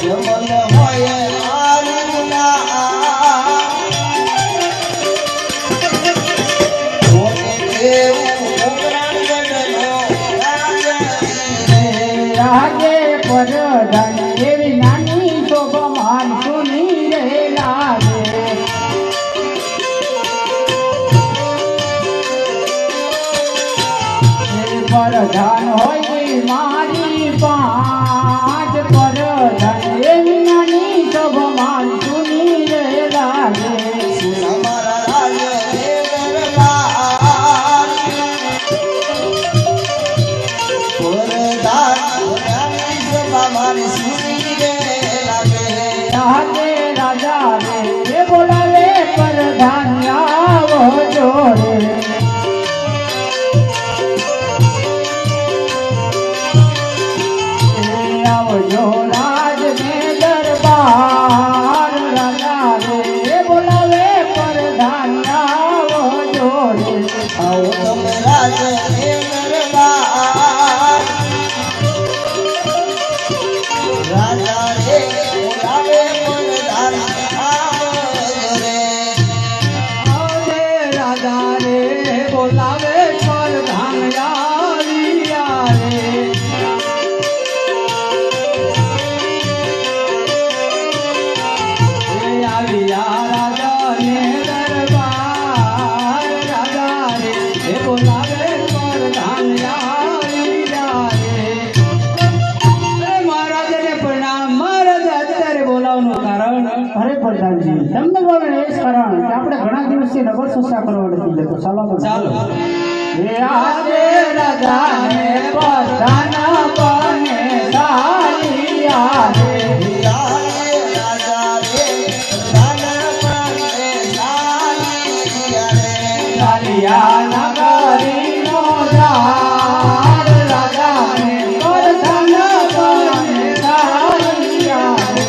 જમલ હોય આરુના પ્રધાન હોય મારી પાંચ પ્રધાન એ વિનાની સભમાં સુની રે લાગે અમારા રાજ રે દરબાર પ્રધાન સભા મારી સુની રે લાગે રાજા રે બોલાવે પ્રધાન આવો જોડે આવજો રાજ ને દરબાર રાજા રે બોલાવે પ્રધાન આવો જોડે આવો તમે રાજ રે દરબાર રાજા રે બોલાવે પ્રધાન આવો રે આવજે રાજા રે બોલાવે પ્રધાન આવ્યા રે આવ્યા રાજા ને દરબાર રાજા રે બોલાવે પ્રધાન આવ્યા રે મહારાજને પ્રણામ. મહારાજ અત્યારે બોલાવવાનું કારણ અરે પ્રધાનજી તમને બોલે એ જ કારણ કે આપણે ઘણા દિવસથી નગર સુસા કરવા નથી જતો. ચાલો એ આજે રાજાને પ્રધાન બને સાલિયા રે સાલિયા નગરીનો રાજ રાજાને પ્રધાન બને સાલિયા રે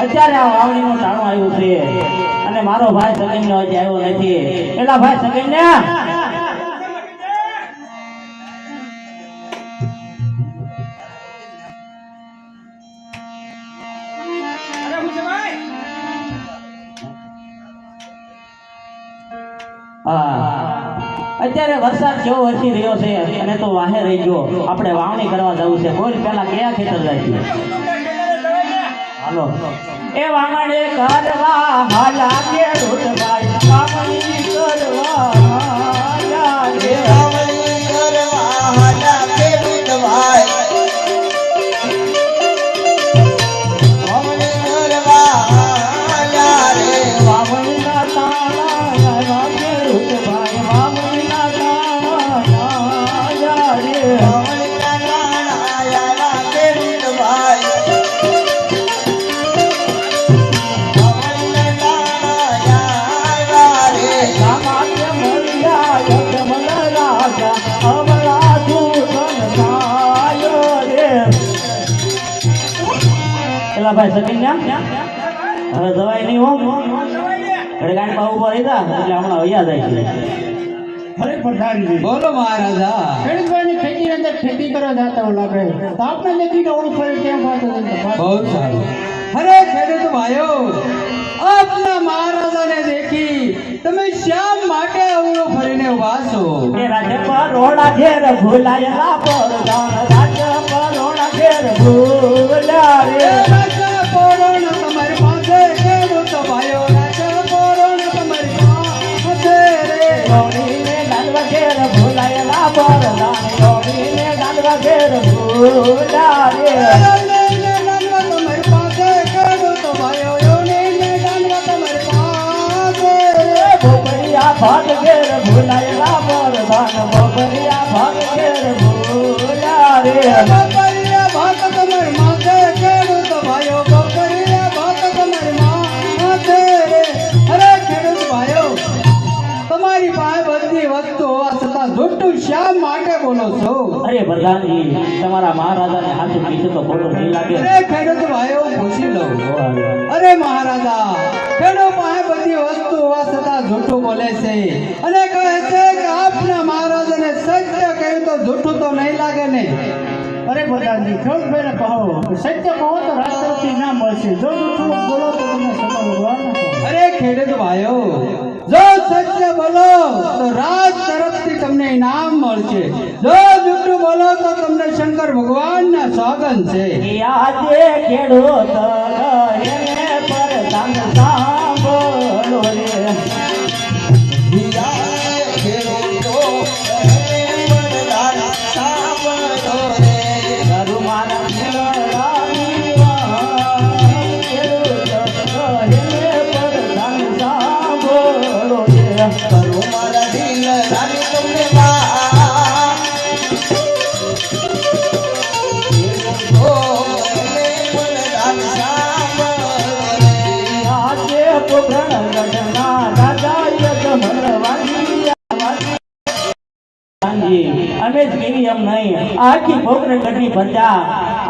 અત્યારે આ વાવણીનું ટાણું આવ્યું છે અને મારો ભાઈ સગનનો હજી આવ્યો નથી. પેલા ભાઈ સગનને અત્યારે વરસાદ જેવો વરસી રહ્યો છે અને તો વાહે રહી ગયો. આપણે વાવણી કરવા જવું છે. બોલ પેલા કયા ખેતર જાય છે? હાલો એ વાવણી કરવા હાલા ખેડૂત ભાઈ વાવણી કરવા હાલા રે વાવણી કરવા હાલા ખેડૂત ભાઈ વાવણી કરવા હાલા રે વાવણીના તાળા ખેડૂત ભાઈ વાવણીના તાળા રે વાવણીના નાણા ખેડૂત ભાઈ સામાન્ય મળ્યા યજમલ રાજા અમલા દૂષણ થાય રે. પેલા ભાઈ સકિન્યા હવે દવાઈ નહીં હો ઘરે ગાડી પા ઉભા રહી જા એટલે હમણાં વૈયા જાય છે. અરે પ્રધાનજી બોલો મહારાજા. ખેડૂતભાઈની ખેતીની અંદર ખેતી કરવા જતા હો લાગે તો આપણે લેખી ઓળખ ફરી કેમ વાત બહુ સારું. અરે ખેડૂત ભાઈઓ, આપના મહારાજાને દેખી તમે શા માટે અવળું ફરીને ઉભા છો? રાજ્ય પરોણા ઘેર ભૂલાયેલા પ્રધાન રાજ્ય પરોણા ઘેર ભૂલ્યા રે રાજા પોરણ તમારી પાસે ખેડૂત ભાઈઓ, રાજા પોરણ તમારી પાસે રે. ગોળીને ડાલવા ઘેર ભૂલાયેલા પ્રધાન ગોળીને ડાલવા ઘેર ભૂલ્યા રે યોનીને દાનવા તમારી પાસે ખેડૂત ભાઈઓ, યોનીને દાનવા તમારી પાસે રે. ભોપરિયા ભાગ ઘેર ભૂલાયેલા પ્રધાન ભોપરિયા ભાગ ઘેર ભૂલ્યા રે બકરિયા ભાત તમારી માથે ખેડૂત ભાઈઓ, બકરિયા ભાત તમારી માથે રે. અરે ખેડૂત ભાઈઓ, તમારી પાસે બધી વસ્તુ હોવા છતાં જૂઠું શા માટે બોલો છો? અરે પ્રધાનજી તમારા મહારાજાને હાથું કીધું તો ખોટું નહીં લાગે. અરે ખેડૂત ભાઈઓ, પૂછી લઉં. અરે મહારાજા, ખેડૂત પાસે બધી વસ્તુ હોવા છતાં જૂઠું બોલે છે અને કહે છે કે આપના મહારાજાને સત્ય કહ્યું તો જૂઠું તો નહીં લાગે ને? અરે પ્રધાનજી ખેડૂતભાઈને કહો સત્ય કહો તો રાષ્ટ્રપતિ ના મળશે જો જૂઠું બોલો તો તમને સત્તા ભગવાન. અરે ખેડૂત ભાઈઓ, જો સત્ય બોલો તો રાજ તરફથી તમને ઇનામ મળશે. જો જૂઠું બોલો તો તમને શંકર ભગવાનના સોગંદ છે. આજે ખેડૂત એને પરધાન સાંભળો રે. ખેડૂતો એને પરધાન સાંભળો રે. તારું મારા ખેડૂત એને પરધાન સાંભળો રે. તારું મારા દિલ રાની તમને અમે જ કેવી એમ નહીં, આખી ભોગનગરની પ્રજા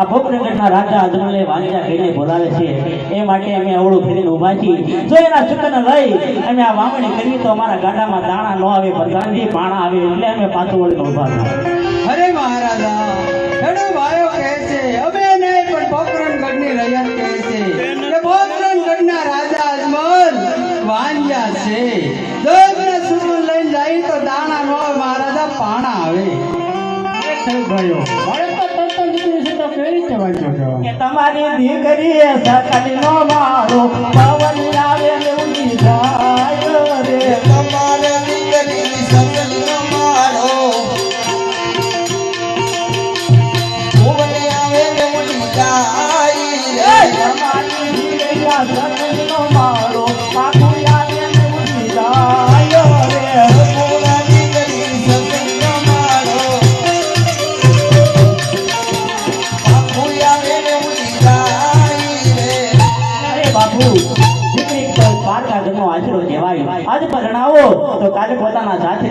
આ ભોગનગરના રાજા અજમલે વાંજા કહીને બોલાવે છે. એ માટે અમે અવળું ફેરીને ઊભા છીએ. જો એના ચુકને લઈ અમે આ વાવણી કરી તો અમારા ગાડામાં દાણા ન આવે, પ્રધાનજી પાણા આવે, એટલે અમે પાછું વળીને ઊભા હતા. અરે મહારાજા, ખેડૂત ભાઈઓ કહે છે અમે નહીં પણ પોખરણગઢની રૈયત કહે છે કે પોખરણગઢના રાજા અજમલ વાંજ્યા છે. જો એમને સૂચન લઈને જાય તો દાણા ન હોય મહારાજા, પાણા આવે. એ ખેડૂત ભાઈઓ મારે તો તરત નીકળી છે તો કેવી રીતે વાંચ્યો છો? કે તમારી દીકરી સકડીનો મારો પવન આવે ને ઉડી જાય રે. તમારી દીકરી સકડીનો મારો પવન આવે ને ઉડી જાય રે. તમારી દીકરી સકડીનો મારો પાકું આવે ને ઉડી જાય રે. તમારી દીકરી સકડીનો મારો બાપુ દીકરી પર પારકા ઘરનો આશરો કહેવાય. આજ પરણાવો તો કાલે પોતાના સાથે